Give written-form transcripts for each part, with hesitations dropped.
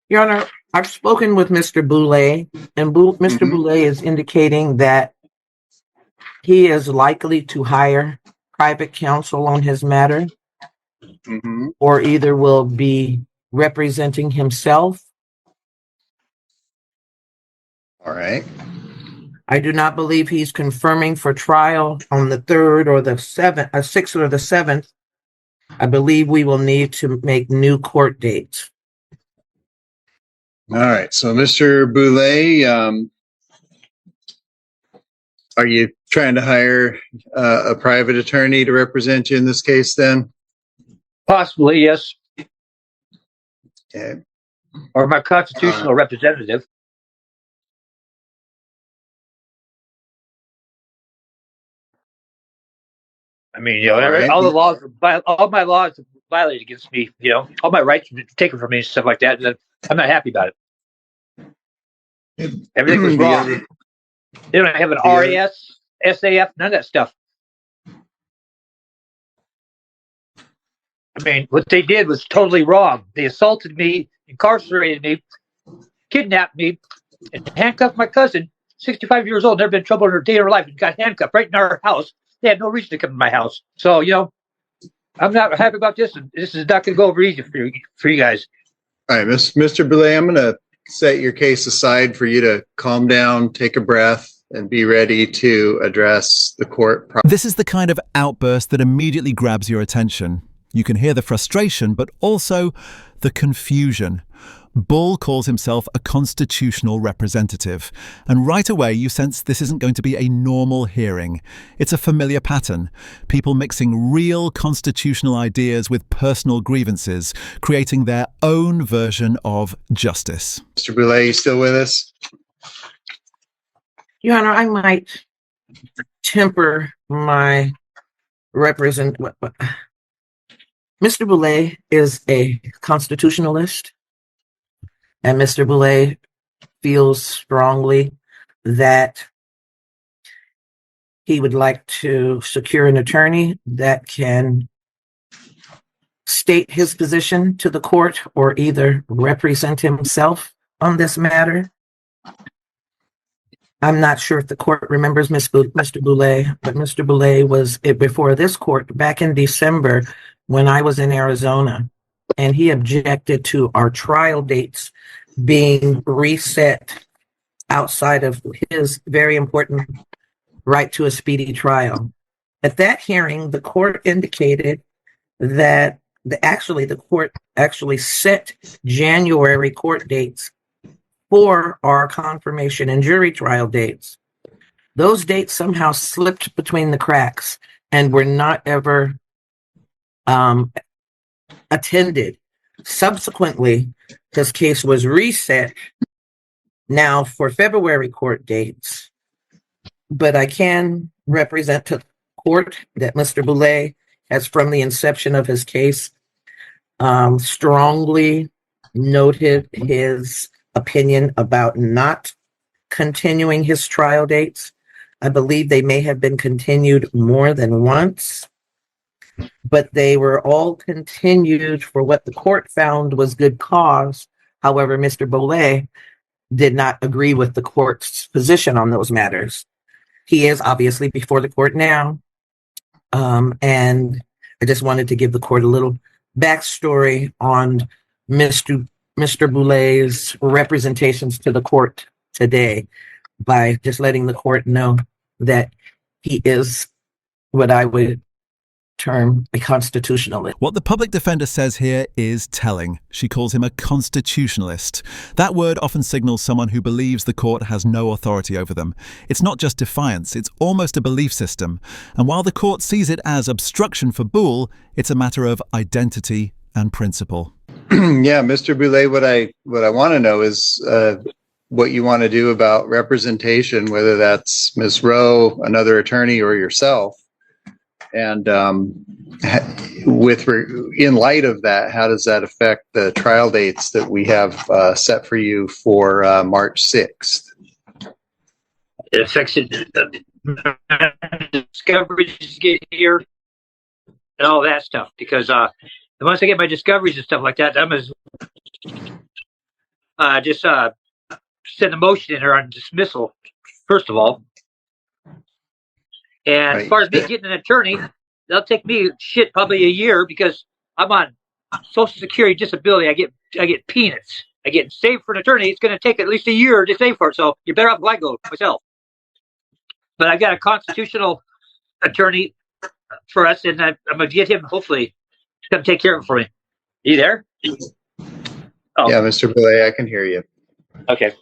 Your Honor, I've spoken with Mr. Boulay, and Mr. Boulay is indicating that he is likely to hire private counsel on his matter, or either will be representing himself. All right. I do not believe he's confirming for trial on the 3rd or the 7th, 6th or the 7th. I believe we will need to make new court dates. All right. So, Mr. Boulay, are you trying to hire a private attorney to represent you in this case then? Possibly, yes. Okay. Or my constitutional representative. I mean, you know, right. all my laws are violated against me. You know, all my rights are taken from me and stuff like that. And I'm not happy about it. Everything was wrong. They don't have an RAS, SAF, none of that stuff. I mean, what they did was totally wrong. They assaulted me, incarcerated me, kidnapped me, and handcuffed my cousin, 65 years old, never been in trouble in her day of her life, and got handcuffed right in our house. They had no reason to come to my house. So, you know, I'm not happy about this. And this is not going to go over easy for you guys. All right, Mr. Boulay, I'm going to set your case aside for you to calm down, take a breath, and be ready to address the court. This is the kind of outburst that immediately grabs your attention. You can hear the frustration, but also the confusion. Bull calls himself a constitutional representative, and right away you sense this isn't going to be a normal hearing. It's a familiar pattern. People mixing real constitutional ideas with personal grievances, creating their own version of justice. Mr. Boulay, you still with us? Your Honor, I might temper my Mr. Boulay is a constitutionalist, and Mr. Boulay feels strongly that he would like to secure an attorney that can state his position to the court or either represent himself on this matter. I'm not sure if the court remembers Mr. Boulay, but Mr. Boulay was before this court back in December when I was in Arizona, and he objected to our trial dates being reset outside of his very important right to a speedy trial. At that hearing, the court indicated that the court actually set January court dates for our confirmation and jury trial dates. Those dates somehow slipped between the cracks and were not ever attended. Subsequently, this case was reset now for February court dates, but I can represent to the court that Mr. Boulay has, from the inception of his case, strongly noted his opinion about not continuing his trial dates. I believe they may have been continued more than once, but they were all continued for what the court found was good cause. However, Mr. Boulay did not agree with the court's position on those matters. He is obviously before the court now, and I just wanted to give the court a little backstory on Mr. Boulay's representations to the court today by just letting the court know that he is what I would term a constitutionalist. What the public defender says here is telling. She calls him a constitutionalist. That word often signals someone who believes the court has no authority over them. It's not just defiance, it's almost a belief system. And while the court sees it as obstruction for Boole, it's a matter of identity and principle. Yeah, Mr. Boulay, what I want to know is what you want to do about representation, whether that's Ms. Rowe, another attorney, or yourself. And in light of that, how does that affect the trial dates that we have set for you for March 6th? It affects discoveries get here and all that stuff, because once I get my discoveries and stuff like that, just send a motion in there on dismissal, first of all. And as far as me getting an attorney, that'll take me probably a year because I'm on Social Security disability. I get peanuts. I get saved for an attorney. It's going to take at least a year to save for it. So you're better off I go myself. But I got a constitutional attorney for us, and I'm going to get him hopefully to come take care of it for me. Are you there? Oh. Yeah, Mr. Boulay, I can hear you. Okay.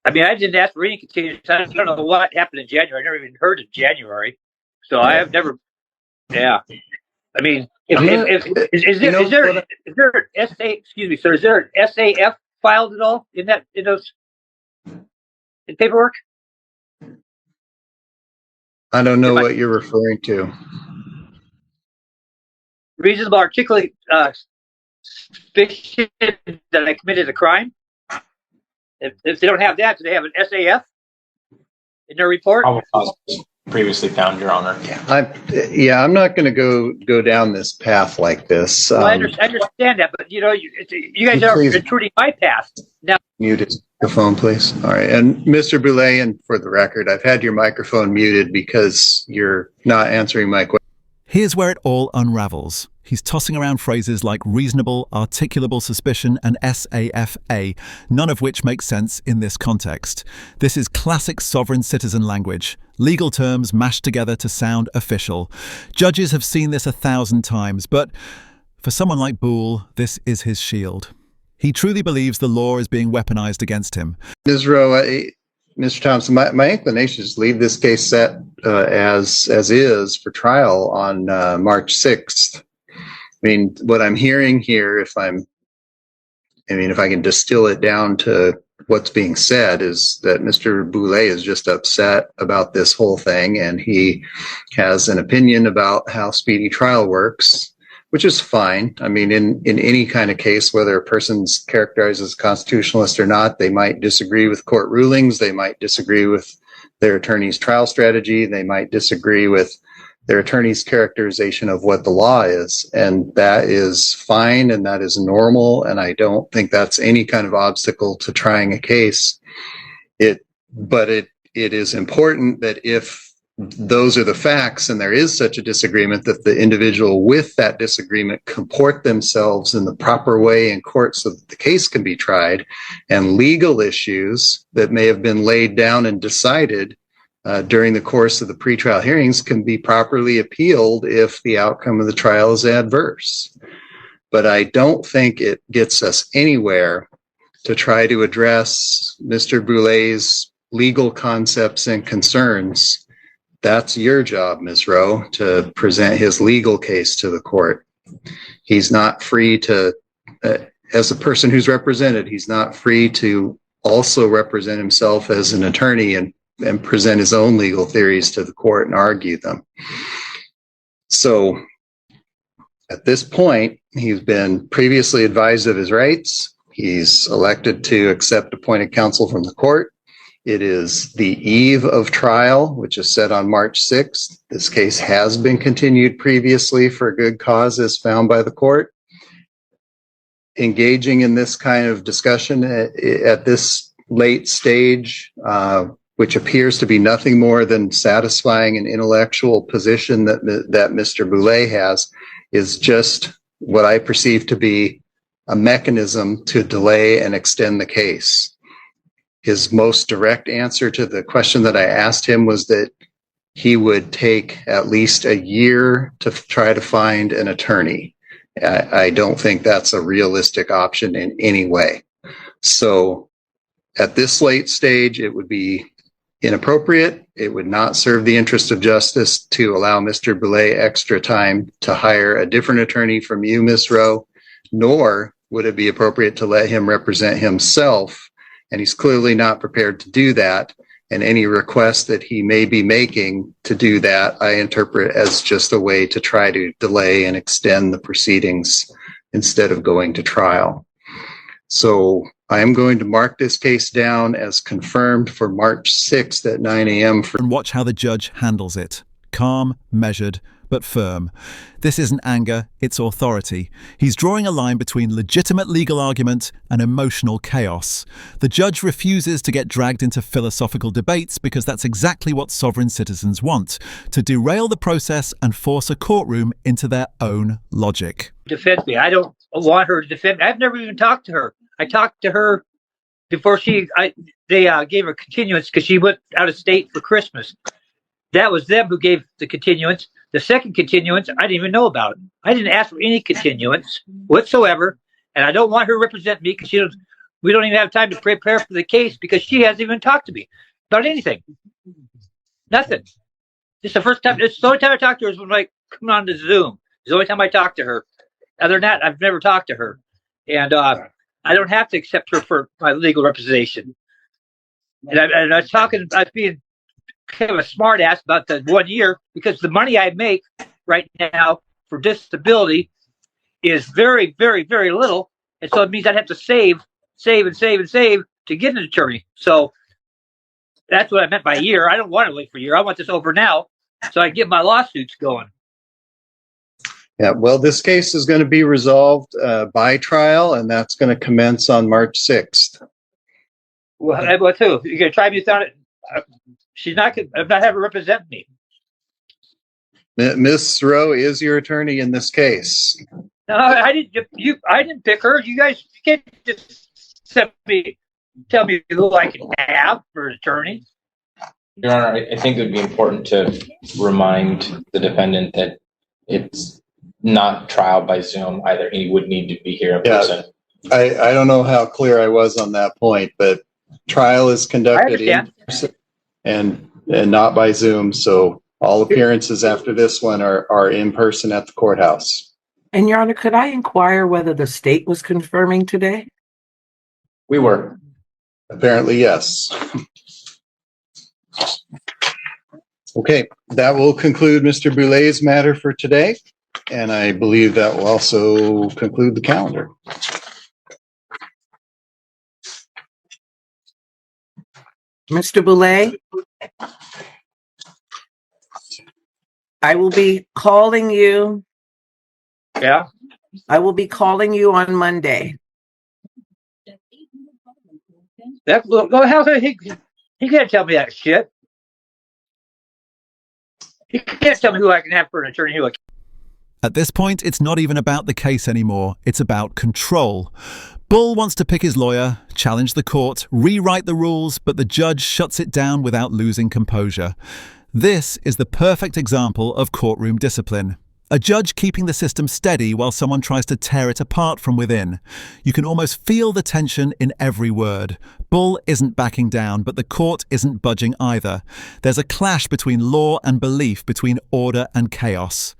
I mean, I didn't ask for any continuance. I don't know what happened in January. I never even heard of January. So I have never. Yeah. I mean, is there an SA? Excuse me, sir. Is there an SAF filed at all in those paperwork? I don't know what you're referring to. Reasonable articulate suspicion that I committed a crime. If they don't have that, do they have an SAF in their report? Previously found, Your Honor. I'm not going to go down this path like this. Well, I understand that, but you guys are intruding my past. Now, mute the phone, please. All right, and Mr. Boulay, and for the record, I've had your microphone muted because you're not answering my question. Here's where it all unravels. He's tossing around phrases like reasonable, articulable suspicion and SAFA, none of which makes sense in this context. This is classic sovereign citizen language, legal terms mashed together to sound official. Judges have seen this 1,000 times, but for someone like Boole, this is his shield. He truly believes the law is being weaponized against him. Ms. Rowe, Mr. Thompson, my inclination is to leave this case set as is for trial on March 6th. I mean, what I'm hearing here, if I can distill it down to what's being said, is that Mr. Boulay is just upset about this whole thing, and he has an opinion about how speedy trial works, which is fine. I mean, in any kind of case, whether a person's characterized as a constitutionalist or not, they might disagree with court rulings, they might disagree with their attorney's trial strategy, they might disagree with their attorney's characterization of what the law is, and that is fine and that is normal, and I don't think that's any kind of obstacle to trying a case. But it is important that if those are the facts and there is such a disagreement, that the individual with that disagreement comport themselves in the proper way in court so that the case can be tried, and legal issues that may have been laid down and decided during the course of the pretrial hearings can be properly appealed if the outcome of the trial is adverse. But I don't think it gets us anywhere to try to address Mr. Boulay's legal concepts and concerns. That's your job, Ms. Rowe, to present his legal case to the court. He's not free to, as a person who's represented, he's not free to also represent himself as an attorney and present his own legal theories to the court and argue them. So at this point, he's been previously advised of his rights. He's elected to accept appointed counsel from the court. It is the eve of trial, which is set on March 6th. This case has been continued previously for a good cause as found by the court. Engaging in this kind of discussion at this late stage, which appears to be nothing more than satisfying an intellectual position that Mr. Boulay has, is just what I perceive to be a mechanism to delay and extend the case. His most direct answer to the question that I asked him was that he would take at least a year to try to find an attorney. I don't think that's a realistic option in any way. So at this late stage, it would be inappropriate. It would not serve the interest of justice to allow Mr. Boulay extra time to hire a different attorney from you, Ms. Rowe, nor would it be appropriate to let him represent himself. And he's clearly not prepared to do that. And any request that he may be making to do that, I interpret as just a way to try to delay and extend the proceedings instead of going to trial. So I am going to mark this case down as confirmed for March 6th at 9 a.m. And watch how the judge handles it. Calm, measured, but firm. This isn't anger, it's authority. He's drawing a line between legitimate legal argument and emotional chaos. The judge refuses to get dragged into philosophical debates because that's exactly what sovereign citizens want, to derail the process and force a courtroom into their own logic. Defend me. I don't want her to defend me. I've never even talked to her. I talked to her before they gave her continuance because she went out of state for Christmas. That was them who gave the continuance. The second continuance, I didn't even know about. I didn't ask for any continuance whatsoever, and I don't want her to represent me because we don't even have time to prepare for the case because she hasn't even talked to me about anything. Nothing. It's the first time. It's the only time I talked to her is when I come on to Zoom. It's the only time I talk to her. Other than that, I've never talked to her, and I don't have to accept her for my legal representation. And I was talking. I was being kind of a smart ass about the 1 year because the money I make right now for disability is very, very, very little. And so it means I'd have to save to get an attorney. So that's what I meant by a year. I don't want to wait for a year. I want this over now so I can get my lawsuits going. Yeah, well, this case is going to be resolved by trial, and that's going to commence on March 6th. Well, what too? You're going to try me down it? She's not. I'm not having her represent me. Miss Rowe is your attorney in this case. No, I didn't. I didn't pick her. You guys can't just tell me who I can have for an attorney. Your Honor, I think it would be important to remind the defendant that it's not trial by Zoom either. He would need to be here in person. I don't know how clear I was on that point, but trial is conducted in person and not by Zoom. So all appearances after this one are in person at the courthouse. And Your Honor, could I inquire whether the state was confirming today? We were. Apparently, yes. Okay, that will conclude Mr. Boulet's matter for today. And I believe that will also conclude the calendar. Mr. Boulet, I will be calling you. Yeah. I will be calling you on Monday. He can't tell me that shit. He can't tell me who I can have for an attorney. At this point, it's not even about the case anymore. It's about control. Bull wants to pick his lawyer, challenge the court, rewrite the rules, but the judge shuts it down without losing composure. This is the perfect example of courtroom discipline. A judge keeping the system steady while someone tries to tear it apart from within. You can almost feel the tension in every word. Bull isn't backing down, but the court isn't budging either. There's a clash between law and belief, between order and chaos.